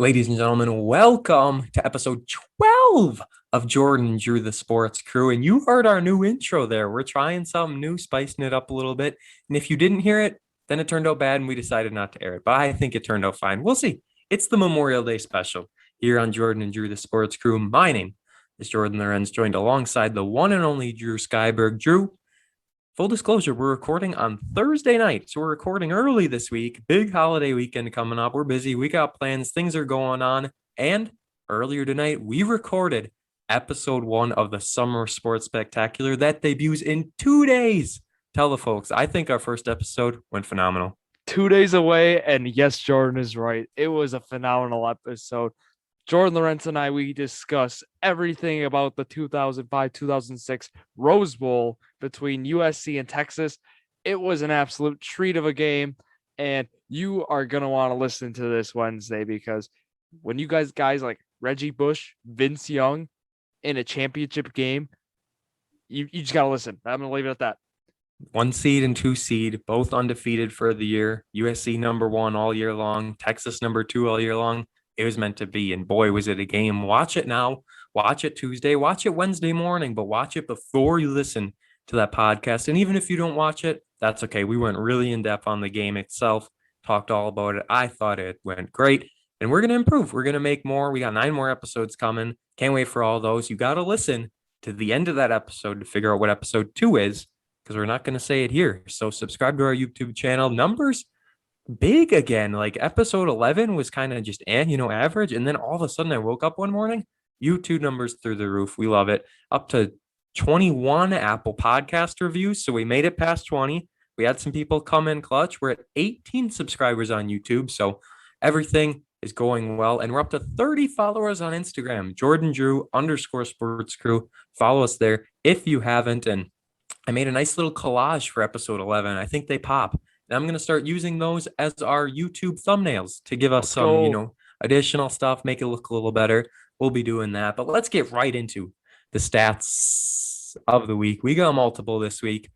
Ladies and gentlemen, welcome to episode 12 of Jordan Drew the Sports Crew. And you heard our new intro there. We're trying something new, spicing it up a little bit. And if you didn't hear it, then it turned out bad and we decided not to air it. But I think it turned out fine. We'll see. It's the Memorial Day special here on Jordan and Drew the Sports Crew. My name is Jordon Lawrenz, joined alongside the one and only Drew Skyberg. Drew, full disclosure, we're recording on Thursday night. So we're recording early this week. Big holiday weekend coming up. We're busy. We got plans. Things are going on. And earlier tonight, we recorded episode 1 of the Summer Sports Spectacular that debuts in 2 days. Tell the folks, I think our first episode went phenomenal. 2 days away. And yes, Jordan is right. It was a phenomenal episode. Jordon Lawrenz and we discuss everything about the 2005-2006 Rose Bowl between USC and Texas. It was an absolute treat of a game, and you are going to want to listen to this Wednesday because when you guys like Reggie Bush, Vince Young in a championship game, you just got to listen. I'm going to leave it at that. 1 seed and 2 seed, both undefeated for the year. USC number 1 all year long, Texas number 2 all year long. It was meant to be, and boy, was it a game. Watch it now. Watch it Tuesday. Watch it Wednesday morning, but watch it before you listen to that podcast. And even if you don't watch it, that's okay. We went really in depth on the game itself, talked all about it. I thought it went great, and we're going to improve. We're going to make more. We got 9 more episodes coming. Can't wait for all those. You got to listen to the end of that episode to figure out what episode 2 is, because we're not going to say it here. So subscribe to our YouTube channel. Numbers big again. Like episode 11 was kind of just average, and then all of a sudden I woke up one morning, YouTube numbers through the roof. We love it. Up to 21 Apple podcast reviews, so we made it past 20. We had some people come in clutch. We're at 18 subscribers on YouTube, so everything is going well, and we're up to 30 followers on Instagram. Jordan Drew _sports crew. Follow us there if you haven't. And I made a nice little collage for episode 11. I think they pop. And I'm going to start using those as our YouTube thumbnails to give us some, additional stuff, make it look a little better. We'll be doing that. But let's get right into the stats of the week. We got multiple this week,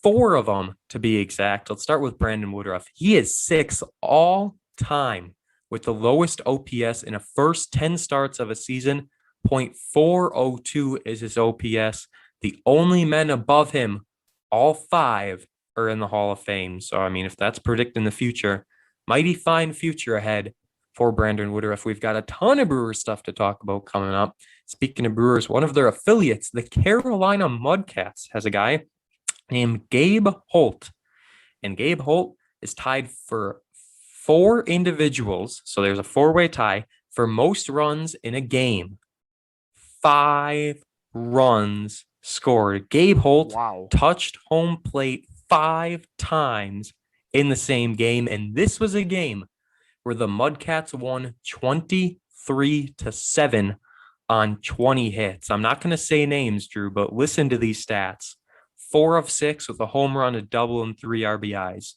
4 of them to be exact. Let's start with Brandon Woodruff. He is 6th all time with the lowest OPS in a first 10 starts of a season. .402 is his OPS. The only men above him, all 5, are in the Hall of Fame. So, I mean, if that's predicting the future, mighty fine future ahead for Brandon Woodruff. We've got a ton of Brewers stuff to talk about coming up. Speaking of Brewers, one of their affiliates, the Carolina Mudcats, has a guy named Gabe Holt. And Gabe Holt is tied for 4 individuals. So there's a 4-way tie for most runs in a game. 5 runs scored. Gabe Holt touched home plate 5 times in the same game, and this was a game where the Mudcats won 23-7 on 20 hits. I'm not going to say names, Drew, but listen to these stats. 4 of 6 with a home run, a double, and 3 RBIs.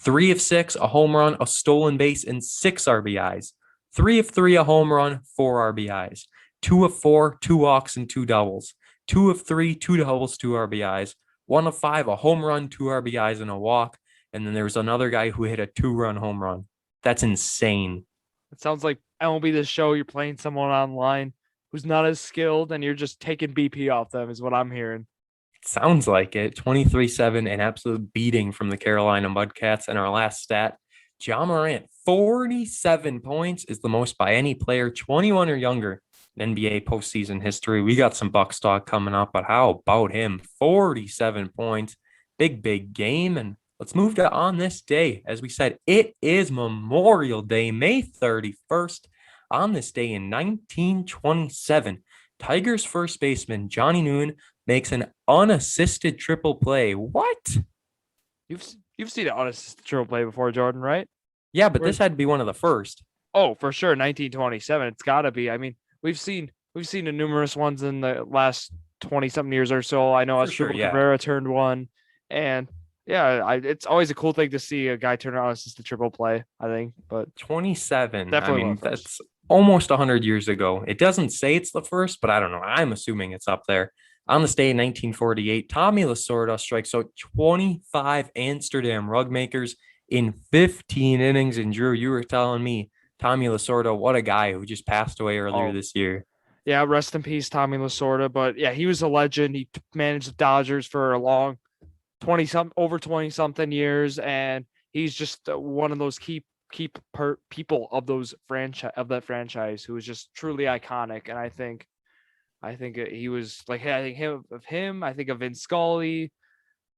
3 of 6, a home run, a stolen base, and 6 RBIs. 3 of 3, a home run, 4 RBIs. 2 of 4, 2 walks, and 2 doubles. 2 of 3, 2 doubles, 2 RBIs. 1 of 5, a home run, 2 RBIs, and a walk. And then there was another guy who hit a 2-run home run. That's insane. It sounds like MLB The Show. You're playing someone online who's not as skilled, and you're just taking BP off them is what I'm hearing. It sounds like it. 23-7, an absolute beating from the Carolina Mudcats. And our last stat, Ja Morant, 47 points is the most by any player 21 or younger in NBA postseason history. We got some Bucks talk coming up, but how about him? 47 points, big game. And let's move to on this day. As we said, it is Memorial Day, May 31st. On this day in 1927, Tigers first baseman Johnny Noon makes an unassisted triple play. What? You've seen an unassisted triple play before, Jordan, right? Yeah, but this had to be one of the first. Oh, for sure, 1927. It's got to be. I mean, we've seen the numerous ones in the last 20-something years or so. I know Cabrera turned one, and it's always a cool thing to see a guy turn on unassisted triple play, I think. But 27, definitely, I mean, that's almost 100 years ago. It doesn't say it's the first, but I don't know. I'm assuming it's up there. On this day in 1948, Tommy Lasorda strikes out 25 Amsterdam rug makers in 15 innings. And Drew, you were telling me Tommy Lasorda, what a guy who just passed away earlier Oh, this year. yeah, rest in peace, Tommy Lasorda. But yeah, he was a legend. He managed the Dodgers for a long 20 something years, and he's just one of those people of that franchise who was just truly iconic. And I think he was like, I think him. I think of Vin Scully,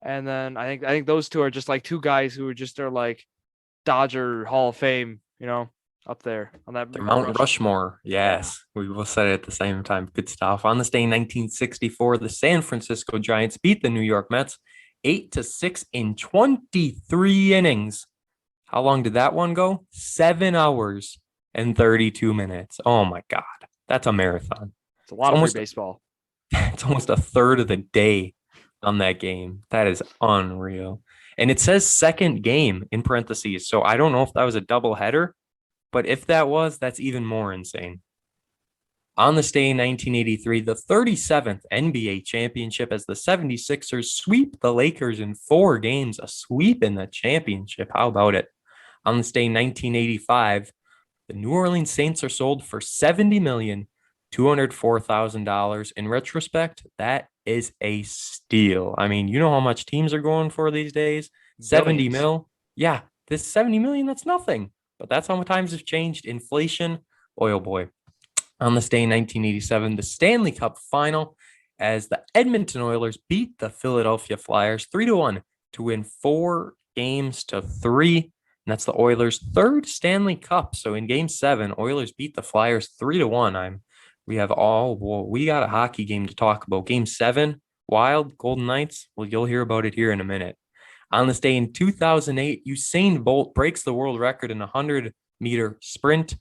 and then I think those two are just like two guys who are like Dodger Hall of Fame, up there on that The Mount Mount Rushmore. Rushmore. Yeah. Yes, we both said it at the same time. Good stuff. On this day in 1964, the San Francisco Giants beat the New York Mets 8-6 in 23 innings. How long did that one go? 7 hours and 32 minutes. Oh my God. That's a marathon. It's a It's lot of free almost baseball. it's almost a third of the day on that game. That is unreal. And it says second game in parentheses. So I don't know if that was a double header, but if that was, that's even more insane. On this day in 1983, the 37th NBA championship as the 76ers sweep the Lakers in 4 games, a sweep in the championship. How about it? On this day in 1985, the New Orleans Saints are sold for $70,204,000. In retrospect, that is a steal. I mean, you know how much teams are going for these days? 70 Billions. mil. Yeah, this 70 million, that's nothing. But that's how times have changed. Inflation, oh boy. On this day in 1987, the Stanley Cup final as the Edmonton Oilers beat the Philadelphia Flyers 3-1 to win 4-3. And that's the Oilers' third Stanley Cup. So in game 7, Oilers beat the Flyers 3-1. We got a hockey game to talk about. Game 7, Wild, Golden Knights. Well, you'll hear about it here in a minute. On this day in 2008, Usain Bolt breaks the world record in a 100-meter sprint,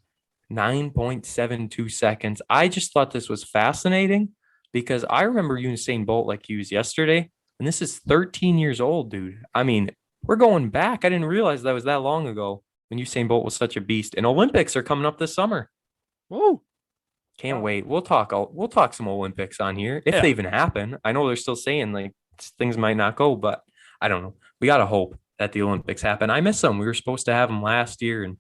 9.72 seconds. I just thought this was fascinating because I remember Usain Bolt like he was yesterday, and this is 13 years old, dude. I mean, we're going back. I didn't realize that was that long ago when Usain Bolt was such a beast. And Olympics are coming up this summer. Woo. Can't wait. We'll talk some Olympics on here if they even happen. I know they're still saying like things might not go, but I don't know. We got to hope that the Olympics happen. I miss them. We were supposed to have them last year and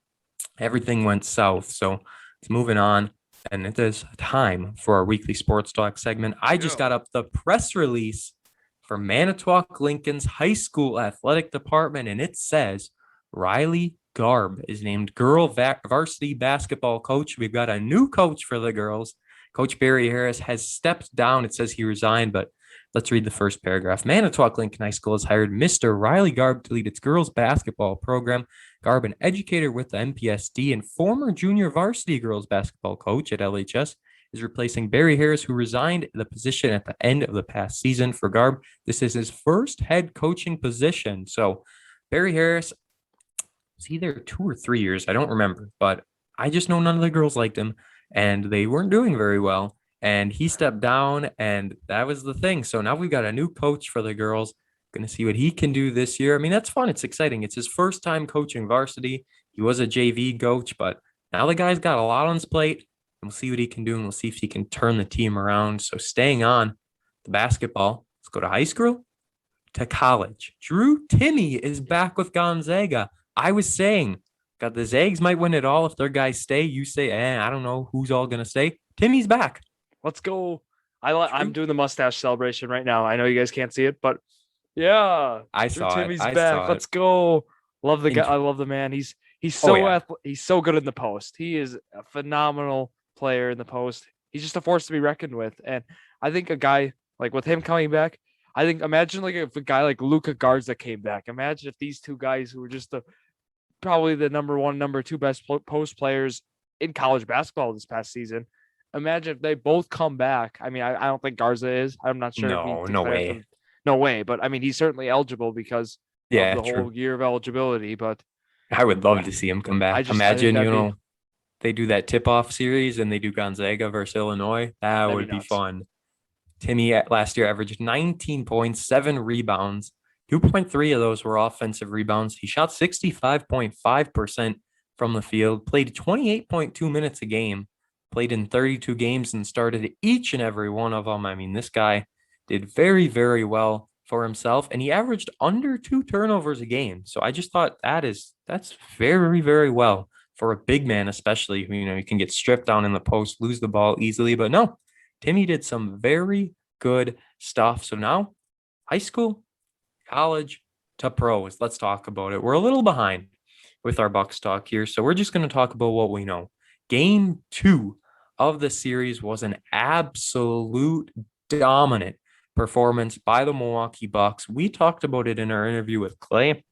everything went south. So it's moving on. And it is time for our weekly sports talk segment. I just got up the press release for Manitowoc Lincoln's high school athletic department, and it says Riley Garb is named girl varsity basketball coach. We've got a new coach for the girls. Coach Barry Harris has stepped down. It says he resigned, but let's read the first paragraph. Manitowoc Lincoln High School has hired Mr. Riley Garb to lead its girls basketball program. Garb, an educator with the MPSD and former junior varsity girls basketball coach at LHS, is replacing Barry Harris, who resigned the position at the end of the past season. For Garb, this is his first head coaching position. So Barry Harris, was he there 2 or 3 years? I don't remember, but I just know none of the girls liked him and they weren't doing very well. And he stepped down, and that was the thing. So now we've got a new coach for the girls. Going to see what he can do this year. I mean, that's fun. It's exciting. It's his first time coaching varsity. He was a JV coach, but now the guy's got a lot on his plate. And we'll see what he can do, and we'll see if he can turn the team around. So staying on the basketball, let's go to high school to college. Drew Timmy is back with Gonzaga. I was saying, got the Zags might win it all if their guys stay. You say, I don't know who's all going to stay. Timmy's back. Let's go. I'm doing the mustache celebration right now. I know you guys can't see it, but yeah, I saw Timmy's it. back. Let's go. Love the guy. I love the man. He's he's so good in the post. He is a phenomenal player in the post. He's just a force to be reckoned with. And I think a guy like with him coming back, imagine like if a guy like Luka Garza came back. Imagine if these two guys who were just probably the number 1, number 2 best post players in college basketball this past season. Imagine if they both come back. I mean, I don't think Garza is. I'm not sure. No way. No way. But I mean, he's certainly eligible because of the whole year of eligibility. But I would love to see him come back. Imagine, they do that tip-off series and they do Gonzaga versus Illinois. That would be fun. Timmy last year averaged 19 points, 7 rebounds. 2.3 of those were offensive rebounds. He shot 65.5% from the field, played 28.2 minutes a game. Played in 32 games and started each and every one of them. I mean, this guy did very, very well for himself, and he averaged under 2 turnovers a game. So I just thought that's very, very well for a big man, especially. You can get stripped down in the post, lose the ball easily. But no, Timmy did some very good stuff. So now, high school, college to pros. Let's talk about it. We're a little behind with our Bucks talk here. So we're just going to talk about what we know. Game 2 of the series was an absolute dominant performance by the Milwaukee Bucks. We talked about it in our interview with Clay.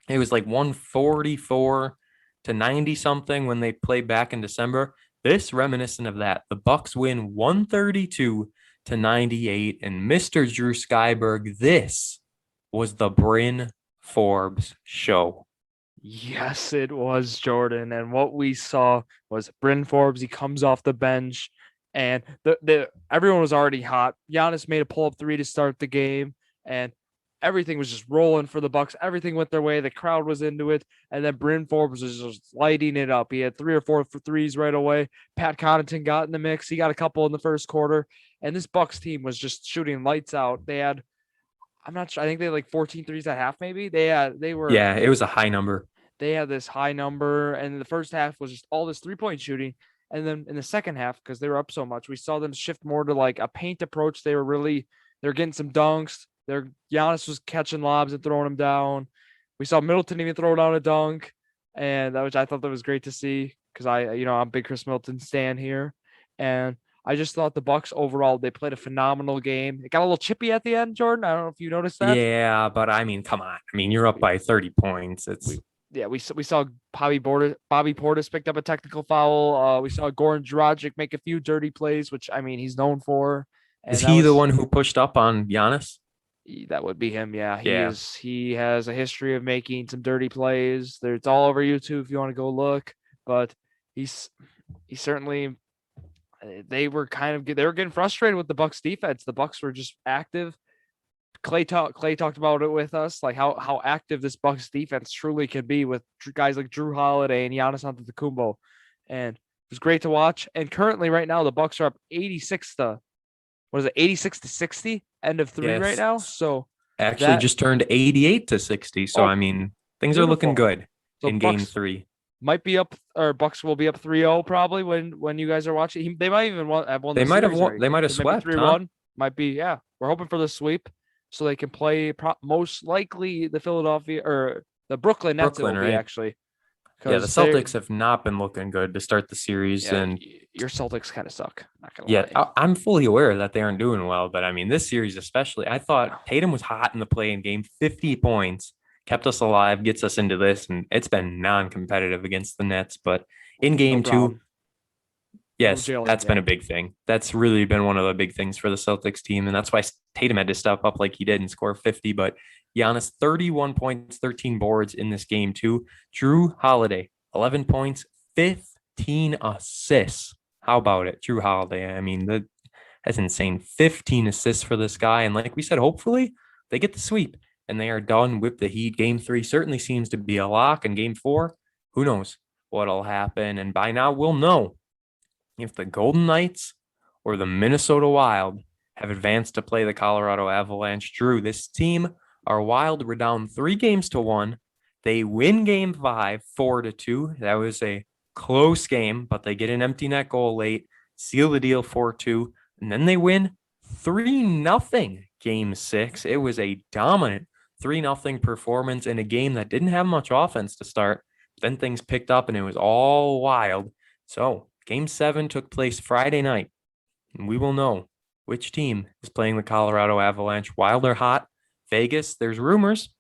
It was like 144 to 90 something when they played back in December. This reminiscent of that. The Bucks win 132 to 98. And Mr. Drew Skyberg, this was the Bryn Forbes show. Yes, it was, Jordan. And what we saw was Bryn Forbes. He comes off the bench, and everyone was already hot. Giannis made a pull-up three to start the game, and everything was just rolling for the Bucks. Everything went their way. The crowd was into it, and then Bryn Forbes was just lighting it up. He had 3 or 4 threes right away. Pat Connaughton got in the mix. He got a couple in the first quarter, and this Bucks team was just shooting lights out. They had, I'm not sure, I think they had like 14 threes at half, maybe. Yeah, it was a high number. They had this high number, and the first half was just all this 3-point shooting. And then in the second half, because they were up so much, we saw them shift more to like a paint approach. They're getting some dunks. Giannis was catching lobs and throwing them down. We saw Middleton even throw down a dunk, and which I thought that was great to see, because I'm a big Chris Middleton stan here. And I just thought the Bucks overall, they played a phenomenal game. It got a little chippy at the end, Jordan. I don't know if you noticed that. Yeah, but I mean, come on. I mean, you're up by 30 points. We saw Bobby Portis picked up a technical foul. We saw Goran Dragic make a few dirty plays, which, I mean, he's known for. And is he the one who pushed up on Giannis? That would be him. Yeah, Yeah. He has a history of making some dirty plays. It's all over YouTube if you want to go look. But he certainly, they were getting frustrated with the Bucks defense. The Bucks were just active. Clay talked about it with us, like how active this Bucks defense truly can be with guys like Drew Holiday and Giannis Antetokounmpo, and it was great to watch. And currently, right now, the Bucks are up 86 to 60, end of 3 right now. So actually, just turned 88 to 60. So I mean, things are looking good in Game 3. Might be up, or Bucks will be up 3-0 probably when you guys are watching. They might even have won. They might have won. They might have swept. 3-1 might be. Yeah, we're hoping for the sweep, so they can play most likely the Philadelphia or the Brooklyn Nets, right? Actually. Yeah, the Celtics have not been looking good to start the series, and your Celtics kind of suck. Not gonna lie. Yeah, I'm fully aware that they aren't doing well, but I mean, this series especially, I thought Tatum was hot in the play-in game, 50 points, kept us alive, gets us into this, and it's been non-competitive against the Nets. But in Game 2, yes, that's been a big thing. That's really been one of the big things for the Celtics team, and that's why Tatum had to step up like he did and score 50. But Giannis, 31 points, 13 boards in this game too. Drew Holiday, 11 points, 15 assists. How about it, Drew Holiday? I mean, that's insane. 15 assists for this guy. And like we said, hopefully they get the sweep and they are done with the Heat. Game 3 certainly seems to be a lock. And Game 4, who knows what'll happen. And by now we'll know if the Golden Knights or the Minnesota Wild have advanced to play the Colorado Avalanche. Drew, this team, our Wild, were down 3-1. They win Game 5, 4-2. That was a close game, but they get an empty net goal late, seal the deal 4-2, and then they win 3-0 Game 6. It was a dominant 3-0 performance in a game that didn't have much offense to start. Then things picked up and it was all Wild. So Game 7 took place Friday night, and we will know which team is playing the Colorado Avalanche. Wild or hot? Vegas, there's rumors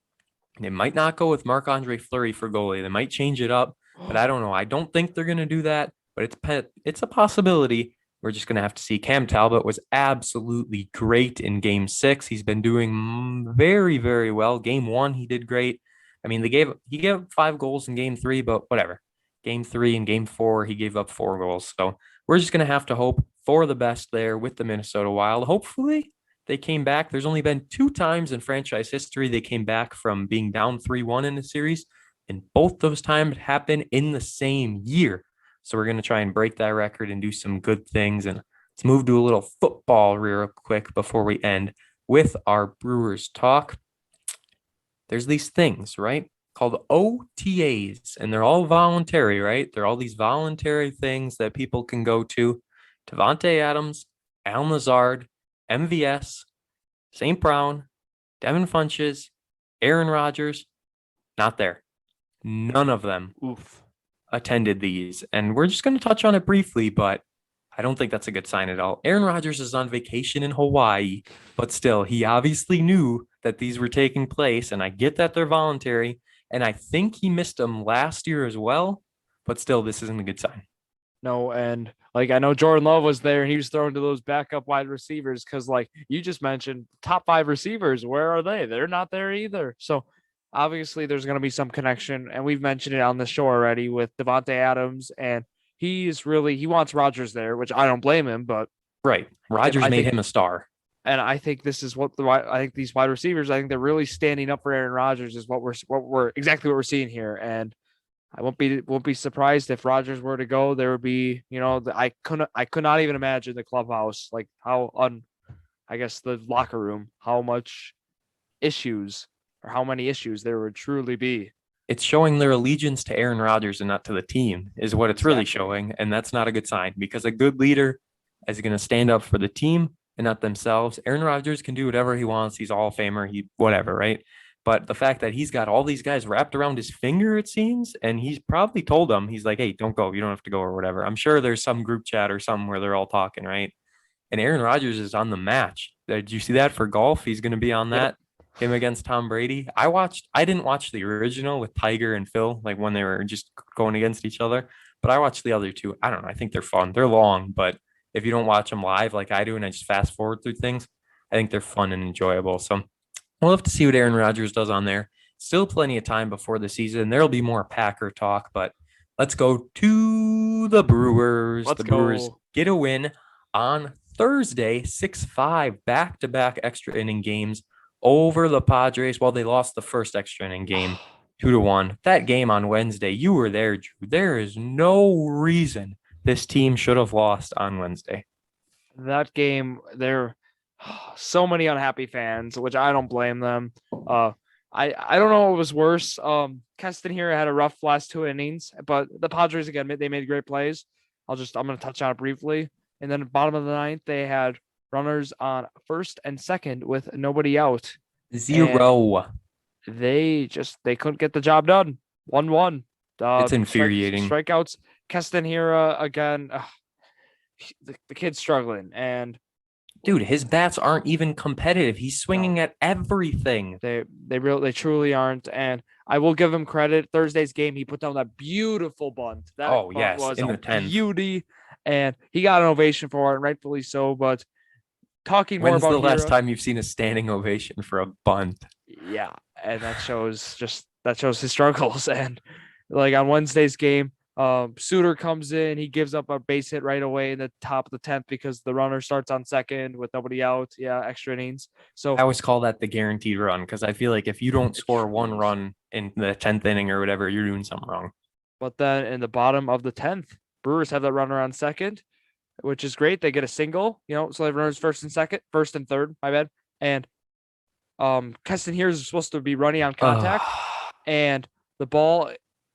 they might not go with Marc-Andre Fleury for goalie. They might change it up, but I don't know. I don't think they're going to do that, but it's a possibility. We're just going to have to see. Cam Talbot was absolutely great in Game 6. He's been doing very, very well. Game 1, he did great. I mean, he gave 5 goals in Game 3, but whatever. Game 3 and Game 4, he gave up 4 goals. So we're just going to have to hope for the best there with the Minnesota Wild. Hopefully they came back. There's only been 2 times in franchise history they came back from being down 3-1 in a series, and both those times happened in the same year. So we're going to try and break that record and do some good things. And let's move to a little football real quick before we end with our Brewers talk. There's these things, right? called OTAs, and they're all voluntary, right? They're all these voluntary things that people can go to. Devontae Adams, Alan Lazard, MVS, St. Brown, Devin Funches, Aaron Rodgers, not there. None of them Oof. attended these. And we're just going to touch on it briefly, but I don't think that's a good sign at all. Aaron Rodgers is on vacation in Hawaii, but still, he obviously knew that these were taking place. And I get that they're voluntary. And I think he missed them last year as well. But still, this isn't a good sign. No, and like I know Jordan Love was there and he was throwing to those backup wide receivers because, like you just mentioned, top 5 receivers, where are they? They're not there either. So obviously there's going to be some connection, and we've mentioned it on the show already with Devontae Adams, and he wants Rodgers there, which I don't blame him, but Right. Rodgers made him a star. and I think this is I think these wide receivers, I think they're really standing up for Aaron Rodgers is what we're exactly what we're seeing here. And I won't be surprised if Rodgers were to go. There would be, I could not even imagine the clubhouse, like I guess the locker room, how much issues or how many issues there would truly be. It's showing their allegiance to Aaron Rodgers and not to the team is what it's really showing. And that's not a good sign because a good leader is going to stand up for the team and not themselves. Aaron Rodgers can do whatever he wants. He's all famer, whatever, right? But the fact that he's got all these guys wrapped around his finger, it seems, and he's probably told them, he's like, hey, don't go. You don't have to go or whatever. I'm sure there's some group chat or something where they're all talking, right? And Aaron Rodgers is on the match. Did you see that for golf? He's going to be on that. Him against Tom Brady. I didn't watch the original with Tiger and Phil, like when they were just going against each other, but I watched the other two. I don't know. I think they're fun. They're long, but if you don't watch them live like I do and I just fast forward through things, I think they're fun and enjoyable. So we'll have to see what Aaron Rodgers does on there. Still plenty of time before the season. There'll be more Packer talk, but let's go to the Brewers. Brewers get a win on Thursday, 6-5, back-to-back extra inning games over the Padres. Well, they lost the first extra inning game 2-1. That game on Wednesday, you were there, Drew. There is no reason this team should have lost on Wednesday. That game, there so many unhappy fans, which I don't blame them. I don't know what was worse. Keston here had a rough last 2 innings, but the Padres again, they made great plays. I'm going to touch on it briefly. And then bottom of the 9th, they had runners on first and second with nobody out. 0. They couldn't get the job done. 1-1. It's infuriating. Strikeouts. Keston here again. The kid's struggling, and dude, his bats aren't even competitive. He's swinging at everything. They truly aren't. And I will give him credit. Thursday's game, he put down that beautiful bunt. That bunt was in the 10th. Beauty, and he got an ovation for it, and rightfully so. But talking more about when's the last time you've seen a standing ovation for a bunt? Yeah, and that shows his struggles. And like on Wednesday's game, Suter comes in, he gives up a base hit right away in the top of the 10th because the runner starts on second with nobody out. Yeah, extra innings. So I always call that the guaranteed run because I feel like if you don't score one run in the 10th inning or whatever, you're doing something wrong. But then in the bottom of the 10th, Brewers have that runner on second, which is great. They get a single, so they have runners first and third, my bad. And Keston here is supposed to be running on contact, and the ball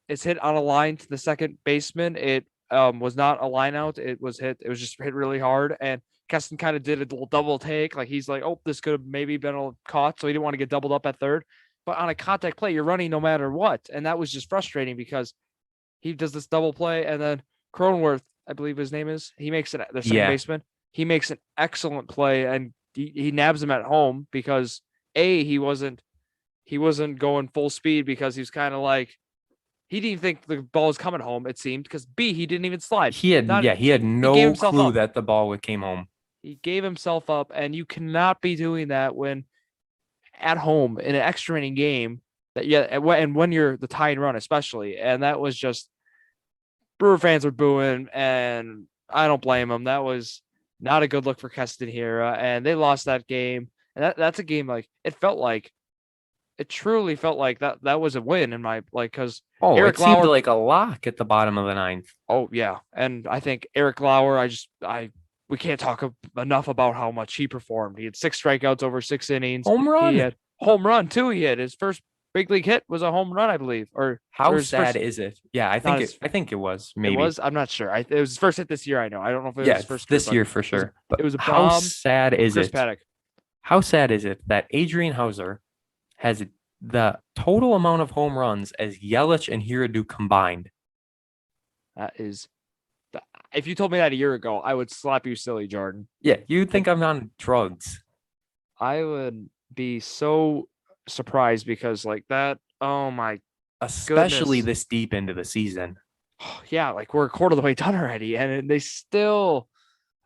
is hit on a line to the second baseman. It was not a line out. It was just hit really hard. And Keston kind of did a little double take. Like he's like, oh, this could have maybe been caught. So he didn't want to get doubled up at third. But on a contact play, you're running no matter what. And that was just frustrating because he does this double play. And then Cronenworth, I believe his name is, he makes it the second baseman. He makes an excellent play and he nabs him at home because he wasn't going full speed because he was kind of like, he didn't think the ball was coming home, it seemed, because he didn't even slide. He had no clue that the ball came home. He gave himself up, and you cannot be doing that when at home in an extra inning game. And when you're the tying run, especially. And that was just Brewer fans were booing, and I don't blame them. That was not a good look for Keston here, and they lost that game. And that's a game it truly felt like that was a win in my because Eric Lauer seemed like a lock at the bottom of the 9th. Oh yeah, and I think Eric Lauer, we can't talk enough about how much he performed. He had 6 strikeouts over 6 innings. Home run. He had home run too. He had his first big league hit was a home run, I believe. How Or his sad first, is it? Yeah, not his, I think it was it maybe. was. I'm not sure. It was his first hit this year. I know. I don't know if it was Yeah, his it's first career, this but year for sure. it But was a how bomb sad from is Chris it? Paddock. How sad is it that Adrian Hauser has the total amount of home runs as Yelich and Hira do combined? That is, if you told me that a year ago, I would slap you silly, Jordan. Yeah, you'd think I'm on drugs. I would be so surprised because like that. Oh my Especially goodness. this deep into the season. Yeah, like we're a quarter of the way done already, and they still.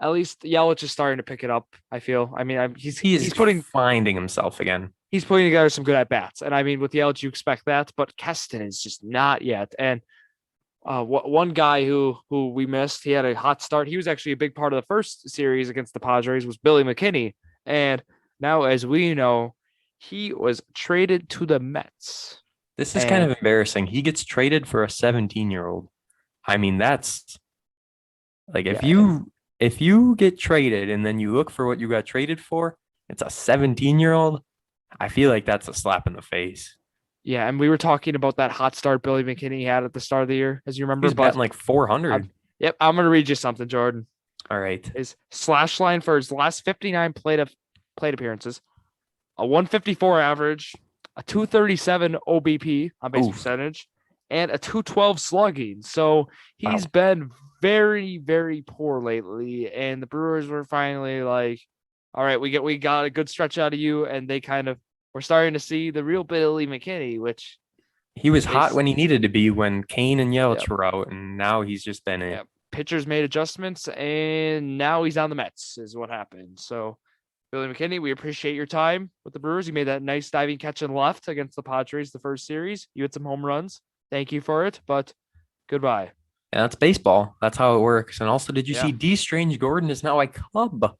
At least Yelich is starting to pick it up. I feel. I mean, He is finding himself again. he's putting together some good at bats, and I mean with Yelich you expect that, but Keston is just not yet. And one guy who we missed, he had a hot start. He was actually a big part of the first series against the Padres. Was Billy McKinney, and now as we know, he was traded to the Mets. This is kind of embarrassing. He gets traded for a 17-year-old. I mean, that's like if you get traded and then you look for what you got traded for, it's a 17-year-old. I feel like that's a slap in the face. Yeah, and we were talking about that hot start Billy McKinney had at the start of the year, as you remember. He's batting like 400. Yep, I'm gonna read you something, Jordan. All right. His slash line for his last 59 plate appearances, a 154 average, a 237 OBP on base percentage, and a 212 slugging. So he's been very, very poor lately. And the Brewers were finally like, all right, we got a good stretch out of you. And they kind of were starting to see the real Billy McKinney, which he was hot when he needed to be when Kane and Yelich were out. And now he's just been in. Pitchers made adjustments and now he's on the Mets is what happened. So Billy McKinney, we appreciate your time with the Brewers. You made that nice diving catch and left against the Padres the first series. You had some home runs. Thank you for it, but goodbye. Yeah, that's baseball. That's how it works. And also, did you see D. Strange Gordon is now a Cub?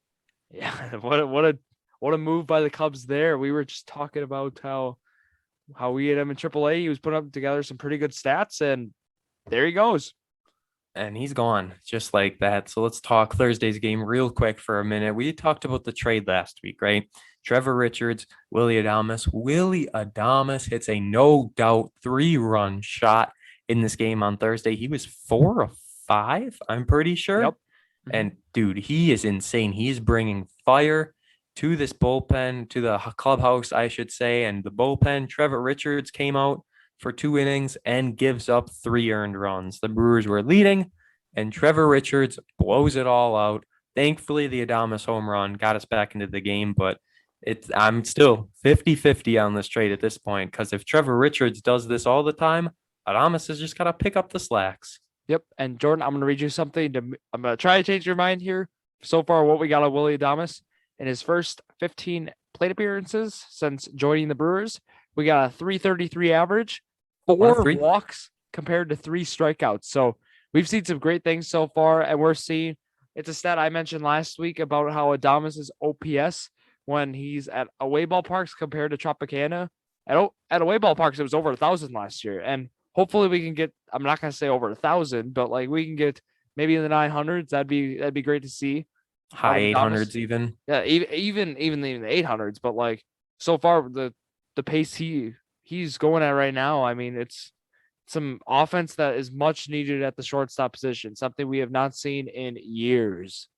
Yeah, what a move by the Cubs there. We were just talking about how we had him in AAA. He was putting up together some pretty good stats, and there he goes. And he's gone just like that. So let's talk Thursday's game real quick for a minute. We talked about the trade last week, right? Trevor Richards, Willy Adames. Willy Adames hits a no doubt 3-run shot in this game on Thursday. He was 4 of 5, I'm pretty sure. Yep. And dude, he is insane. He's bringing fire to this bullpen, to the clubhouse, I should say. And the bullpen, Trevor Richards came out for 2 innings and gives up 3 earned runs. The Brewers were leading, and Trevor Richards blows it all out. Thankfully, the Adames home run got us back into the game, but I'm still 50-50 on this trade at this point, because if Trevor Richards does this all the time, Adames has just got to pick up the slacks. Yep. And Jordan, I'm going to read you something. I'm going to try to change your mind here. So far, what we got on Willy Adames in his first 15 plate appearances since joining the Brewers, we got a 333 average, 4 walks compared to 3 strikeouts. So we've seen some great things so far, and we're seeing it's a stat I mentioned last week about how Adames' OPS when he's at away ballparks compared to Tropicana. At away ballparks, it was over 1,000 last year, and hopefully we can get. I'm not going to say over 1,000, but like we can get maybe in the 900s. That'd be great to see. High 800s even. Yeah, even the 800s. But like so far, the pace he's going at right now. I mean, it's some offense that is much needed at the shortstop position. Something we have not seen in years.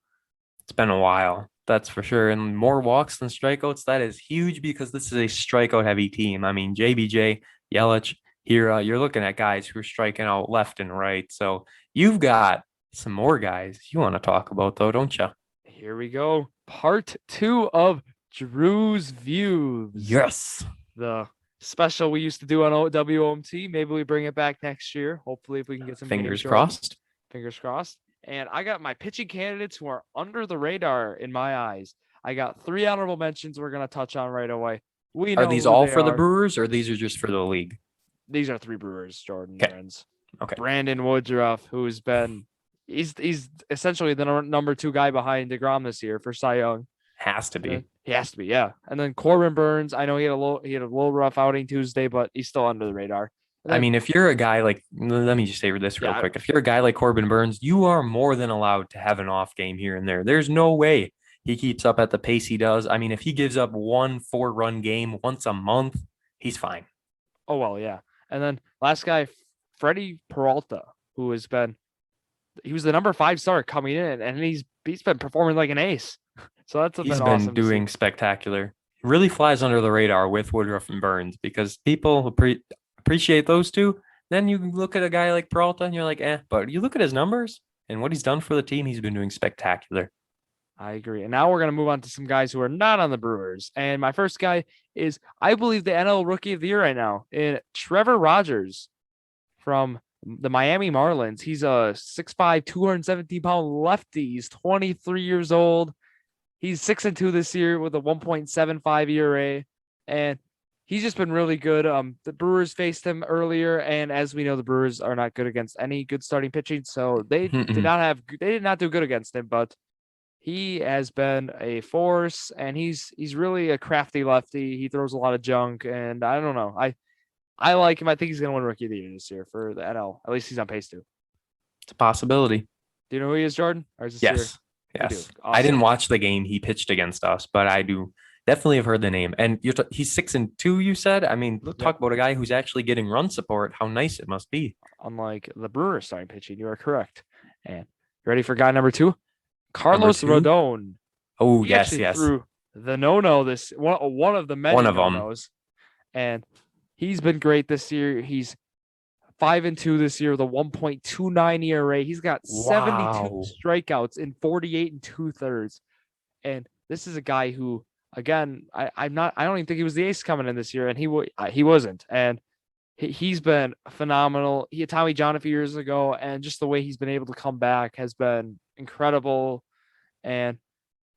It's been a while. That's for sure. And more walks than strikeouts. That is huge because this is a strikeout heavy team. I mean, JBJ, Yelich, here, you're looking at guys who are striking out left and right. So you've got some more guys you want to talk about, though, don't you? Here we go. Part 2 of Drew's Views. Yes. The special we used to do on WOMT. Maybe we bring it back next year. Hopefully, if we can get some fingers crossed. Fingers crossed. And I got my pitching candidates who are under the radar in my eyes. I got 3 honorable mentions we're going to touch on right away. Are these all for the Brewers, or these are just for the league? These are 3 Brewers, Jordon Lawrenz. Okay. Brandon Woodruff, who's been he's essentially the number 2 guy behind DeGrom this year for Cy Young. Has to be. He has to be, yeah. And then Corbin Burns, I know he had a little rough outing Tuesday, but he's still under the radar. Then, I mean, if you're a guy like, let me just say this real quick. If you're a guy like Corbin Burns, you are more than allowed to have an off game here and there. There's no way he keeps up at the pace he does. I mean, if he gives up 1 4-run game once a month, he's fine. Oh well, yeah. And then last guy, Freddie Peralta, who he was the number 5 star coming in, and he's been performing like an ace. So that's He's been been awesome to see. doing spectacular. Really flies under the radar with Woodruff and Burns because people appreciate those two. Then you look at a guy like Peralta and you're like, but you look at his numbers and what he's done for the team, he's been doing spectacular. I agree. And now we're going to move on to some guys who are not on the Brewers. And my first guy is, I believe, the NL Rookie of the Year right now, in Trevor Rodgers from the Miami Marlins. He's a 6'5", 217-pound lefty. He's 23 years old. He's 6-2 this year with a 1.75 ERA, and he's just been really good. The Brewers faced him earlier, and as we know, the Brewers are not good against any good starting pitching, so they did not do good against him. But he has been a force, and he's really a crafty lefty. He throws a lot of junk, and I don't know. I like him. I think he's going to win Rookie of the Year this year for the NL. At least he's on pace to. It's a possibility. Do you know who he is, Jordan? Or is this Yes. Awesome. I didn't watch the game he pitched against us, but I do definitely have heard the name. And he's 6-2, you said? I mean, talk about a guy who's actually getting run support. How nice it must be. Unlike the Brewers starting pitching, you are correct. And ready for guy number 2? Carlos Rodon. Oh, he yes. Threw the no-no this one of the many no-nos. And he's been great this year. He's 5-2 this year with a 1.29 ERA. He's got 72 strikeouts in 48 2/3. And this is a guy who, again, I don't even think he was the ace coming in this year, and he wasn't. And he's been phenomenal. He had Tommy John a few years ago, and just the way he's been able to come back has been incredible. And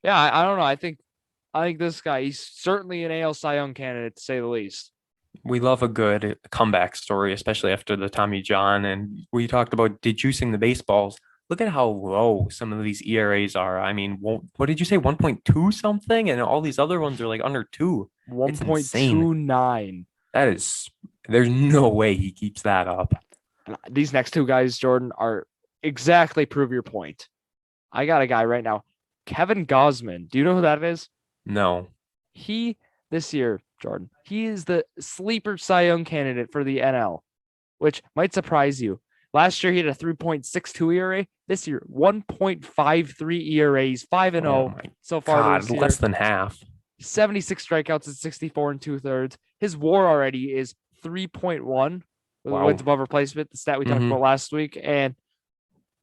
yeah, I don't know. I think this guy, he's certainly an AL Cy Young candidate, to say the least. We love a good comeback story, especially after the Tommy John. And we talked about dejuicing the baseballs. Look at how low some of these ERAs are. I mean, what did you say? 1.2 something? And all these other ones are like under 2. 1.29. There's no way he keeps that up. These next 2 guys, Jordan, are exactly prove your point. I got a guy right now, Kevin Gausman. Do you know who that is? No. This year, Jordan, he is the sleeper Cy Young candidate for the NL, which might surprise you. Last year, he had a 3.62 ERA. This year, 1.53 ERA. He's 5-0 so far this year. Less than half. 76 strikeouts at 64 2/3. His WAR already is 3.1 with wins above replacement, the stat we talked about last week. And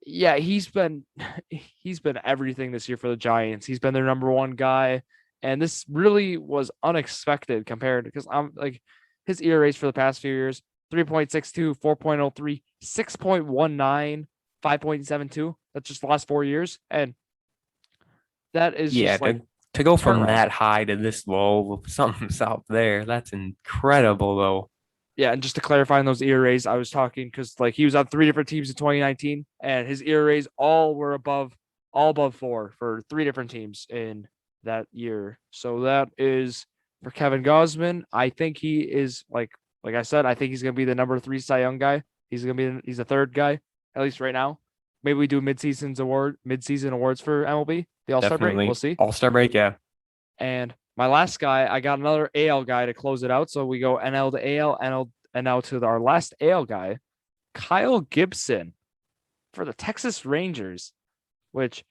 yeah, he's been everything this year for the Giants. He's been their number 1 guy. And this really was unexpected compared, because I'm like, his ERAs for the past few years, 3.62, 4.03, 6.19, 5.72. That's just the last 4 years. And that is just like, to go from that high to this low, something's out there. That's incredible, though. Yeah, and just to clarify on those ERAs, I was talking because like he was on 3 different teams in 2019, and his ERAs all were above 4 for 3 different teams in that year. So that is for Kevin Gausman. I think he is like I said, I think he's gonna be the number 3 Cy Young guy. He's the 3rd guy, at least right now. Maybe we do mid-season awards for MLB, the All-Star break. We'll see. All-Star break, yeah. And my last guy, I got another AL guy to close it out. So we go NL to AL, NL, and now to our last AL guy, Kyle Gibson for the Texas Rangers, which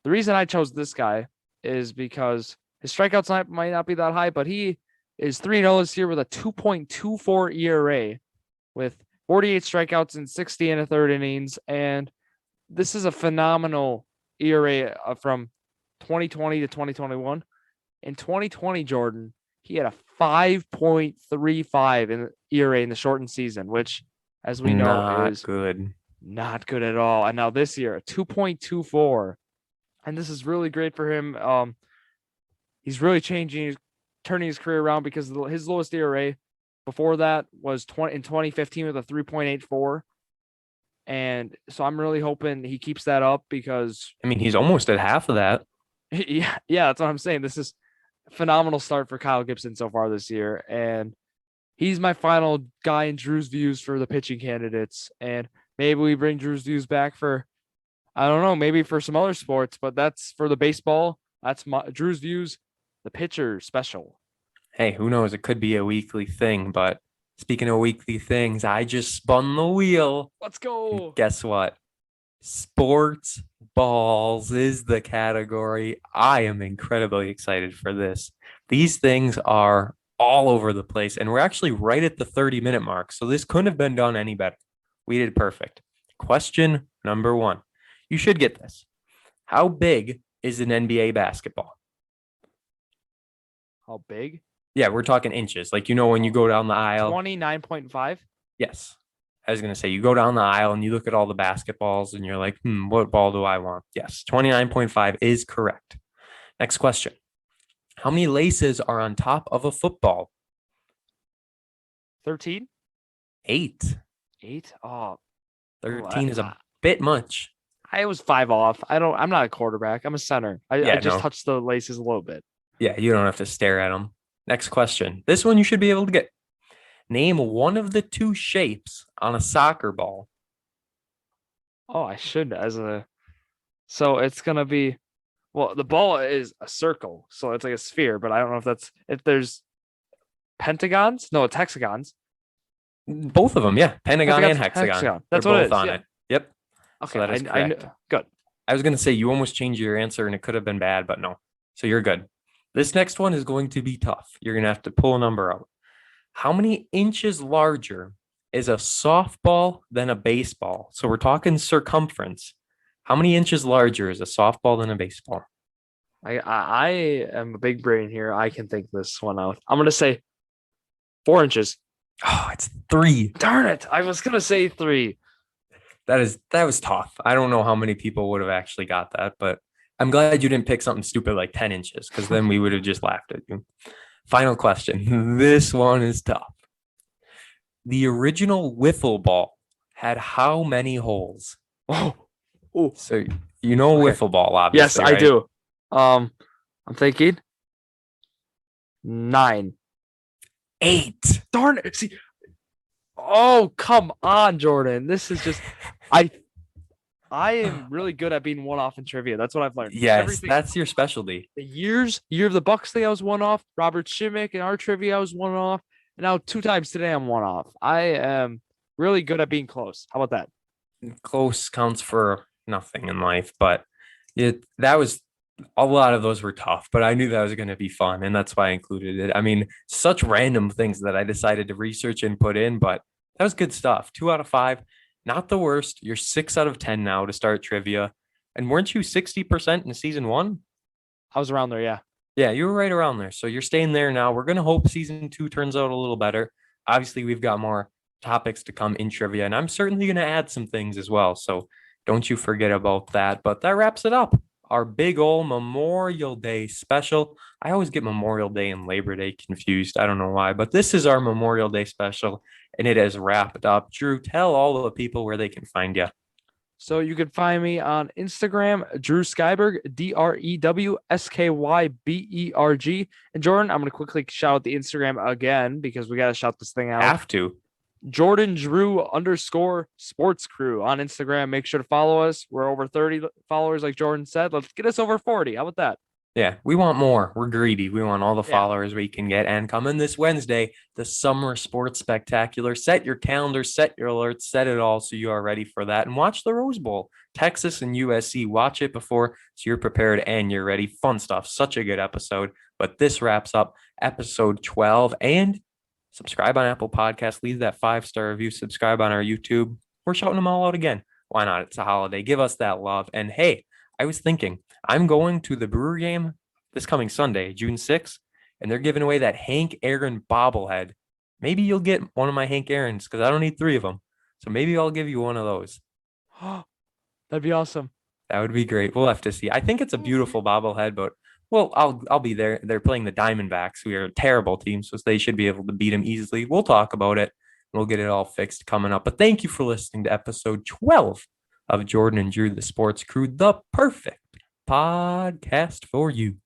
the reason I chose this guy is because his strikeouts might not be that high, but he is 3-0 this year with a 2.24 ERA with 48 strikeouts in 60 1/3 innings. And this is a phenomenal ERA from 2020 to 2021. In 2020, Jordan, he had a 5.35 in ERA in the shortened season, which, as we know, is not good at all. And now this year, a 2.24. And this is really great for him. He's really turning his career around, because his lowest ERA before that was in 2015 with a 3.84. And so I'm really hoping he keeps that up, because I mean, he's almost at half of that. Yeah, that's what I'm saying. This is a phenomenal start for Kyle Gibson so far this year. And he's my final guy in Drew's Views for the pitching candidates. And maybe we bring Drew's Views back for, I don't know, maybe for some other sports, but that's for the baseball. That's Drew's Views, the pitcher special. Hey, who knows? It could be a weekly thing, but Speaking of weekly things, I just spun the wheel. Let's And go. guess what? Sports balls is the category. I am incredibly excited for this. These things are all over the place, and we're actually right at the 30-minute mark. So this couldn't have been done any better. We did perfect. Question number 1. You should get this. How big is an NBA basketball? How big? Yeah, we're talking inches. Like, when you go down the aisle. 29.5. Yes. I was going to say, you go down the aisle and you look at all the basketballs and you're like, what ball do I want? Yes, 29.5 is correct. Next question. How many laces are on top of a football? 13. 8. 8. Oh, 13 is a bit much. I was 5 off. I'm not a quarterback. I'm a center. I just touched the laces a little bit. Yeah, you don't have to stare at them. Next question. This one you should be able to get. Name one of the 2 shapes on a soccer ball. Oh, I should so it's gonna be, well, the ball is a circle, so it's like a sphere, but I don't know if there's pentagons. No, it's hexagons. Both of them, yeah. Pentagon and hexagon. That's They're what it both is. on Yeah. it. Yep. Okay, So that is correct. Good. I was going to say you almost changed your answer and it could have been bad, but no. So you're good. This next one is going to be tough. You're going to have to pull a number out. How many inches larger is a softball than a baseball? So we're talking circumference. How many inches larger is a softball than a baseball? I am a big brain here. I can think this one out. I'm gonna say 4 inches. Oh, it's 3. Darn it! I was gonna say 3. That was tough. I don't know how many people would have actually got that, but I'm glad you didn't pick something stupid like 10 inches, because then we would have just laughed at you. Final question. This one is tough. The original wiffle ball had how many holes? Oh. So okay. Wiffle ball, obviously. Yes, right? I do. I'm thinking 9. 8. Darn it! See, oh, come on, Jordan. This is just I am really good at being one off in trivia. That's what I've learned. Yes, that's your specialty. The year of the Bucks thing, I was one off. Robert Shimmick in our trivia, I was one off. And now 2 times today, I'm one off. I am really good at being close. How about that? Close counts for nothing in life, but that was a lot of those were tough, but I knew that was going to be fun, and that's why I included it. I mean, such random things that I decided to research and put in, but that was good stuff. 2 out of 5, not the worst. You're 6 out of 10 now to start trivia. And weren't you 60% in season 1? I was around there, yeah. Yeah, you were right around there. So you're staying there now. We're going to hope season 2 turns out a little better. Obviously, we've got more topics to come in trivia, and I'm certainly going to add some things as well. So don't you forget about that. But that wraps it up. Our big old Memorial Day special. I always get Memorial Day and Labor Day confused. I don't know why, but this is our Memorial Day special, and it has wrapped up. Drew, tell all the people where they can find you. So you can find me on Instagram, Drew Skyberg, DrewSkyberg. And Jordan, I'm going to quickly shout out the Instagram again because we got to shout this thing out. Have to. Jordan Drew _ sports crew on Instagram. Make sure to follow us. We're over 30 followers, like Jordan said. Let's get us over 40. How about that? Yeah, we want more. We're greedy. We want all the followers we can get. And coming this Wednesday, the Summer Sports Spectacular. Set your calendar, set your alerts, set it all so you are ready for that. And watch the Rose Bowl, Texas and USC. Watch it before so you're prepared and you're ready. Fun stuff. Such a good episode. But this wraps up episode 12. And subscribe on Apple Podcasts. Leave that 5-star review. Subscribe on our YouTube. We're shouting them all out again. Why not? It's a holiday. Give us that love. And hey, I was thinking, I'm going to the Brewer game this coming Sunday, June 6th, and they're giving away that Hank Aaron bobblehead. Maybe you'll get one of my Hank Aarons because I don't need 3 of them. So maybe I'll give you one of those. That'd be awesome. That would be great. We'll have to see. I think it's a beautiful bobblehead, but well, I'll be there. They're playing the Diamondbacks, who are a terrible team, so they should be able to beat them easily. We'll talk about it. We'll get it all fixed coming up. But thank you for listening to episode 12 of Jordan and Drew, the Sports Crew, the perfect podcast for you.